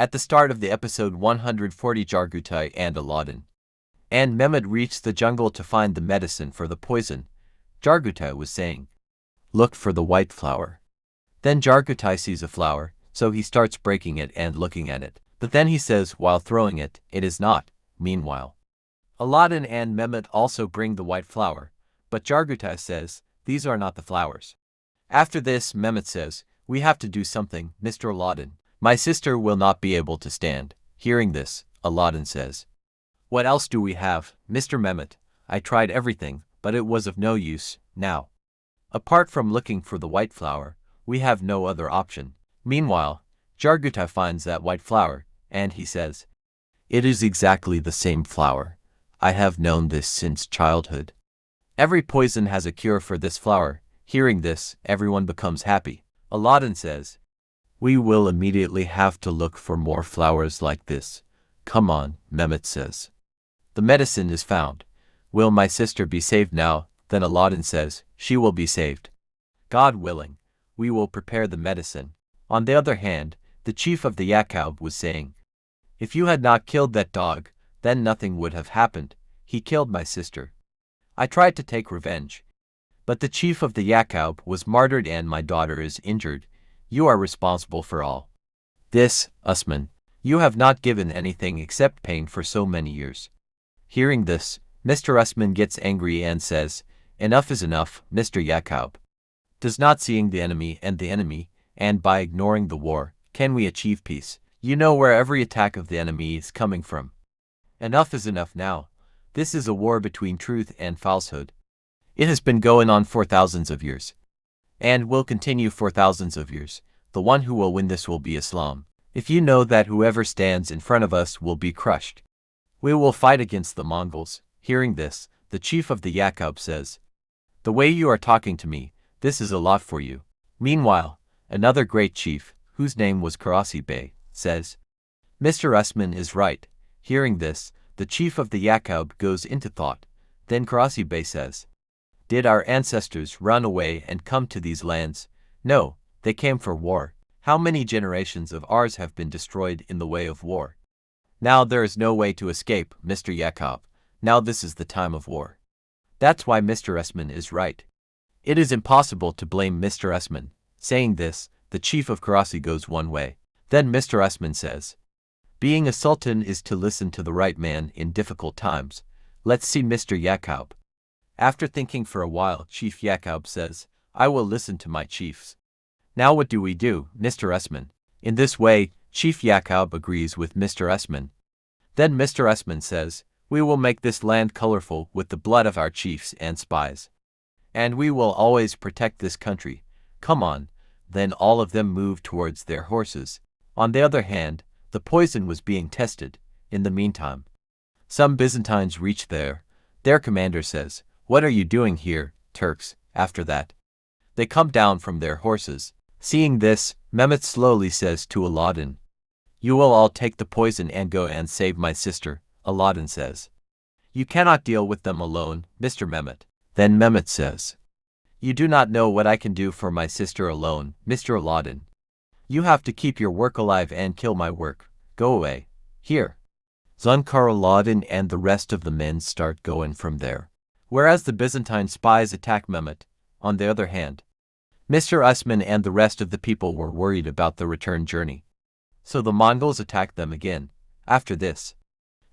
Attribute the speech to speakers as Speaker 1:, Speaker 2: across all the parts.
Speaker 1: At the start of the episode 140, Jargutai and Aladdin and Mehmet reached the jungle to find the medicine for the poison. Jargutai was saying, "Look for the white flower." Then Jargutai sees a flower, so he starts breaking it and looking at it. But then he says while throwing it, "It is not." Meanwhile, Aladdin and Mehmet also bring the white flower, but Jargutai says, "These are not the flowers." After this, Mehmet says, "We have to do something, Mr. Aladdin. My sister will not be able to stand." Hearing this, Aladdin says, "What else do we have, Mr. Mehmet? I tried everything, but it was of no use. Now, apart from looking for the white flower, we have no other option." Meanwhile, Jargutai finds that white flower, and he says, "It is exactly the same flower. I have known this since childhood. Every poison has a cure for this flower." Hearing this, everyone becomes happy. Aladdin says, "We will immediately have to look for more flowers like this." "Come on," Mehmet says. The medicine is found. "Will my sister be saved now?" Then Aladdin says, "She will be saved. God willing, we will prepare the medicine." On the other hand, the chief of the Yakub was saying, "If you had not killed that dog, then nothing would have happened. He killed my sister. I tried to take revenge, but the chief of the Yakub was martyred and my daughter is injured. You are responsible for all this, Osman. You have not given anything except pain for so many years." Hearing this, Mr. Osman gets angry and says, "Enough is enough, Mr. Yakub. Does not seeing the enemy, and by ignoring the war, can we achieve peace? You know where every attack of the enemy is coming from. Enough is enough now. This is a war between truth and falsehood. It has been going on for thousands of years, and will continue for thousands of years. The one who will win this will be Islam. If you know that whoever stands in front of us will be crushed, we will fight against the Mongols." Hearing this, the chief of the Yakub says, "The way you are talking to me, this is a lot for you." Meanwhile, another great chief, whose name was Karasi Bey, says, "Mr. Osman is right." Hearing this, the chief of the Yakub goes into thought. Then Karasi Bey says, "Did our ancestors run away and come to these lands? No, they came for war. How many generations of ours have been destroyed in the way of war? Now there is no way to escape, Mr. Yakub. Now this is the time of war. That's why Mr. Osman is right. It is impossible to blame Mr. Osman." Saying this, the chief of Karasi goes one way. Then Mr. Osman says, "Being a sultan is to listen to the right man in difficult times. Let's see Mr. Yakub." After thinking for a while, Chief Yakub says, "I will listen to my chiefs. Now what do we do, Mr. Osman?" In this way, Chief Yakub agrees with Mr. Osman. Then Mr. Osman says, "We will make this land colorful with the blood of our chiefs and spies. And we will always protect this country. Come on." Then all of them moved towards their horses. On the other hand, the poison was being tested. In the meantime, some Byzantines reached there. Their commander says, "What are you doing here, Turks?" After that, they come down from their horses. Seeing this, Mehmet slowly says to Aladdin, "You will all take the poison and go and save my sister." Aladdin says, "You cannot deal with them alone, Mr. Mehmet." Then Mehmet says, "You do not know what I can do for my sister alone, Mr. Aladdin. You have to keep your work alive and kill my work. Go away." Here, Zunkar Aladdin and the rest of the men start going from there. Whereas the Byzantine spies attack Mehmet, on the other hand, Mr. Osman and the rest of the people were worried about the return journey. So the Mongols attacked them again. After this,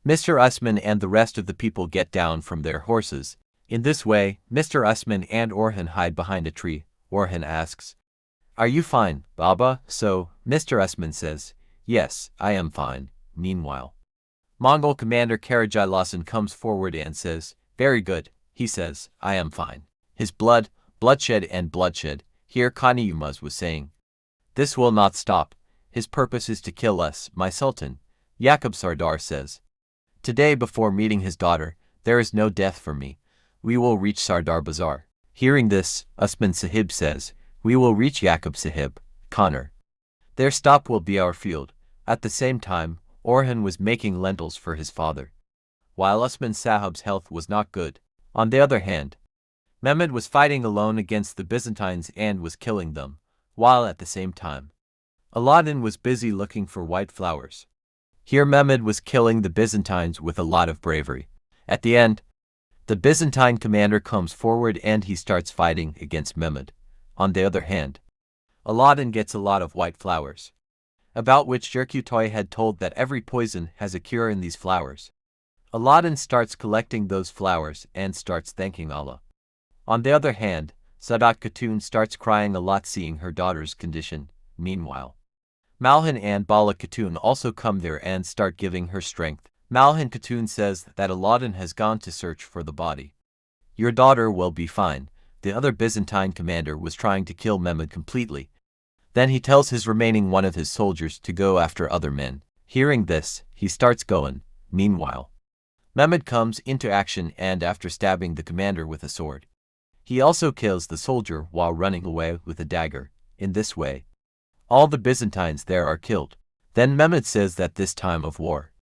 Speaker 1: Mr. Osman and the rest of the people get down from their horses. In this way, Mr. Osman and Orhan hide behind a tree. Orhan asks, "Are you fine, Baba?" So, Mr. Osman says, "Yes, I am fine." Meanwhile, Mongol commander Karajailasan comes forward and says, "Very good." He says, "I am fine." His bloodshed and bloodshed. Here Kani Yilmaz was saying, "This will not stop. His purpose is to kill us, my sultan." Yakub Sardar says, "Today before meeting his daughter, there is no death for me. We will reach Sardar Bazaar." Hearing this, Osman Sahib says, "We will reach Yakub Sahib, Connor. Their stop will be our field." At the same time, Orhan was making lentils for his father, while Osman Sahib's health was not good. On the other hand, Mehmed was fighting alone against the Byzantines and was killing them, while at the same time, Aladdin was busy looking for white flowers. Here Mehmed was killing the Byzantines with a lot of bravery. At the end, the Byzantine commander comes forward and he starts fighting against Mehmed. On the other hand, Aladdin gets a lot of white flowers, about which Zerkutoy had told that every poison has a cure in these flowers. Aladdin starts collecting those flowers and starts thanking Allah. On the other hand, Sadat Khatun starts crying a lot seeing her daughter's condition. Meanwhile, Malhan and Bala Khatun also come there and start giving her strength. Malhan Khatun says that Aladdin has gone to search for the body. Your daughter will be fine. The other Byzantine commander was trying to kill Mehmed completely. Then he tells his remaining one of his soldiers to go after other men. Hearing this, he starts going. Meanwhile, Mehmed comes into action and after stabbing the commander with a sword, he also kills the soldier while running away with a dagger. In this way, all the Byzantines there are killed. Then Mehmed says that this time of war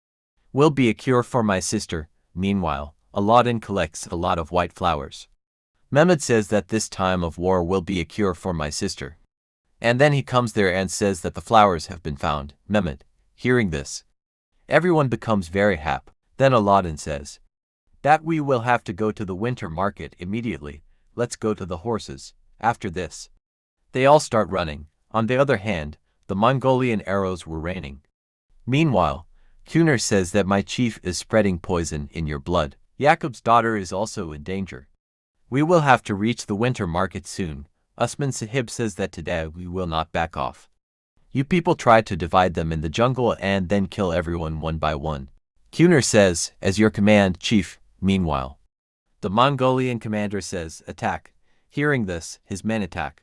Speaker 1: will be a cure for my sister. Meanwhile, Aladdin collects a lot of white flowers. Mehmed says that this time of war will be a cure for my sister. And then he comes there and says that the flowers have been found. Mehmed, hearing this, everyone becomes very happy. Then Aladdin says that we will have to go to the winter market immediately. Let's go to the horses. After this, they all start running. On the other hand, the Mongolian arrows were raining. Meanwhile, Kuner says that my chief is spreading poison in your blood. Yakub's daughter is also in danger. We will have to reach the winter market soon. Osman Sahib says that today we will not back off. You people try to divide them in the jungle and then kill everyone one by one. Kuner says, as your command, chief. Meanwhile, the Mongolian commander says, attack. Hearing this, his men attack.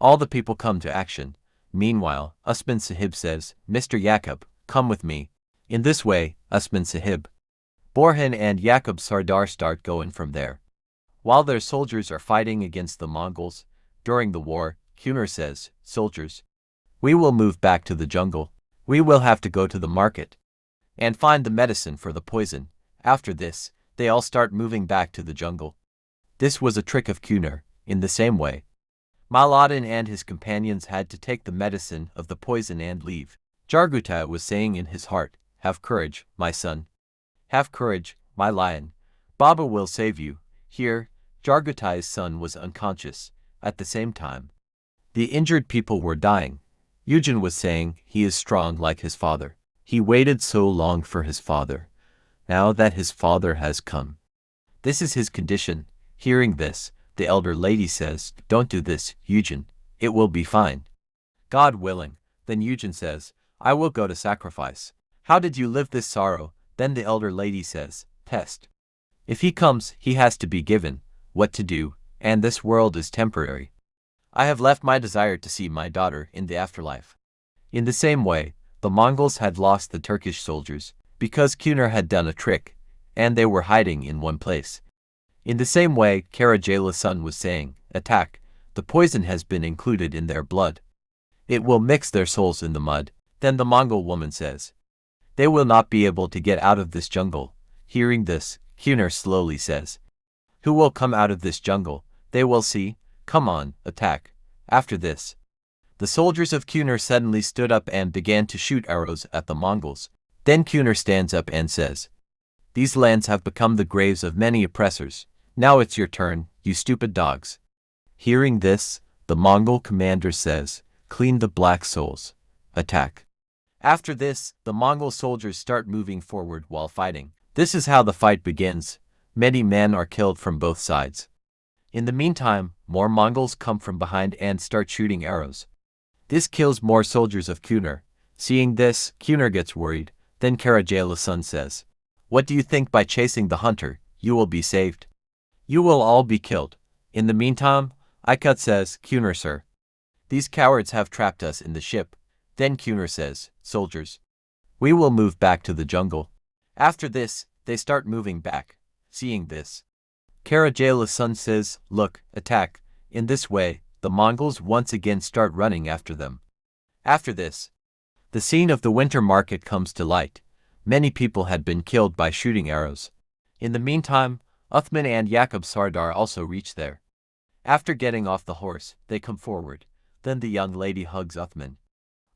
Speaker 1: All the people come to action. Meanwhile, Osman Sahib says, Mr. Yakub, come with me. In this way, Osman Sahib, Borhan and Yakub Sardar start going from there. While their soldiers are fighting against the Mongols, during the war, Kuner says, soldiers, we will move back to the jungle. We will have to go to the market and find the medicine for the poison. After this, they all start moving back to the jungle. This was a trick of Kuner. In the same way, Aladdin and his companions had to take the medicine of the poison and leave. Jargutai was saying in his heart, have courage, my son. Have courage, my lion. Baba will save you. Here, Jargutai's son was unconscious. At the same time, the injured people were dying. Eugen was saying, he is strong like his father. He waited so long for his father. Now that his father has come, this is his condition. Hearing this, the elder lady says, don't do this, Eugen. It will be fine. God willing. Then Eugen says, I will go to sacrifice. How did you live this sorrow? Then the elder lady says, test. If he comes, he has to be given what to do, and this world is temporary. I have left my desire to see my daughter in the afterlife. In the same way, the Mongols had lost the Turkish soldiers, because Kuner had done a trick, and they were hiding in one place. In the same way, Karajala's son was saying, attack, the poison has been included in their blood. It will mix their souls in the mud. Then the Mongol woman says, they will not be able to get out of this jungle. Hearing this, Kuner slowly says, who will come out of this jungle? They will see. Come on, attack. After this, the soldiers of Kuner suddenly stood up and began to shoot arrows at the Mongols. Then Kuner stands up and says, these lands have become the graves of many oppressors. Now it's your turn, you stupid dogs. Hearing this, the Mongol commander says, clean the black souls. Attack. After this, the Mongol soldiers start moving forward while fighting. This is how the fight begins. Many men are killed from both sides. In the meantime, more Mongols come from behind and start shooting arrows. This kills more soldiers of Kuner. Seeing this, Kuner gets worried. Then Karajala's son says, what do you think by chasing the hunter, you will be saved? You will all be killed. In the meantime, Ikut says, Kuner sir, these cowards have trapped us in the ship. Then Kuner says, soldiers, we will move back to the jungle. After this, they start moving back. Seeing this, Karajala's son says, look, attack. In this way, the Mongols once again start running after them. After this, the scene of the winter market comes to light. Many people had been killed by shooting arrows. In the meantime, Uthman and Yakub Sardar also reach there. After getting off the horse, they come forward. Then the young lady hugs Uthman.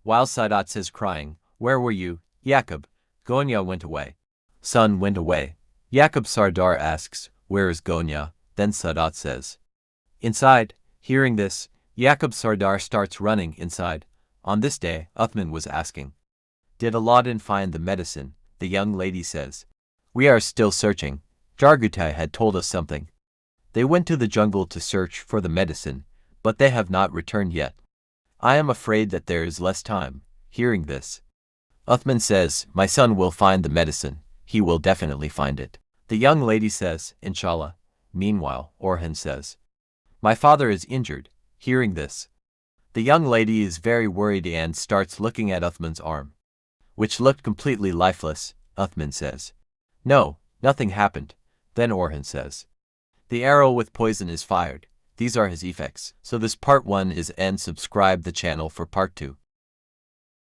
Speaker 1: While Sadat says crying, "Where were you, Yaqub?" Gonya went away. Son went away. Yaqub Sardar asks, "Where is Gonya?" Then Sadat says, "Inside." Hearing this, Yaqub Sardar starts running inside. On this day, Uthman was asking, "Did Aladdin find the medicine?" The young lady says, "We are still searching. Jargutai had told us something. They went to the jungle to search for the medicine, but they have not returned yet. I am afraid that there is less time." Hearing this, Uthman says, "My son will find the medicine. He will definitely find it." The young lady says, "Inshallah." Meanwhile, Orhan says, "My father is injured." Hearing this, the young lady is very worried and starts looking at Uthman's arm, which looked completely lifeless. Uthman says, "No, nothing happened." Then Orhan says, "The arrow with poison is fired. These are his effects." So this part 1 is end. Subscribe the channel for part 2.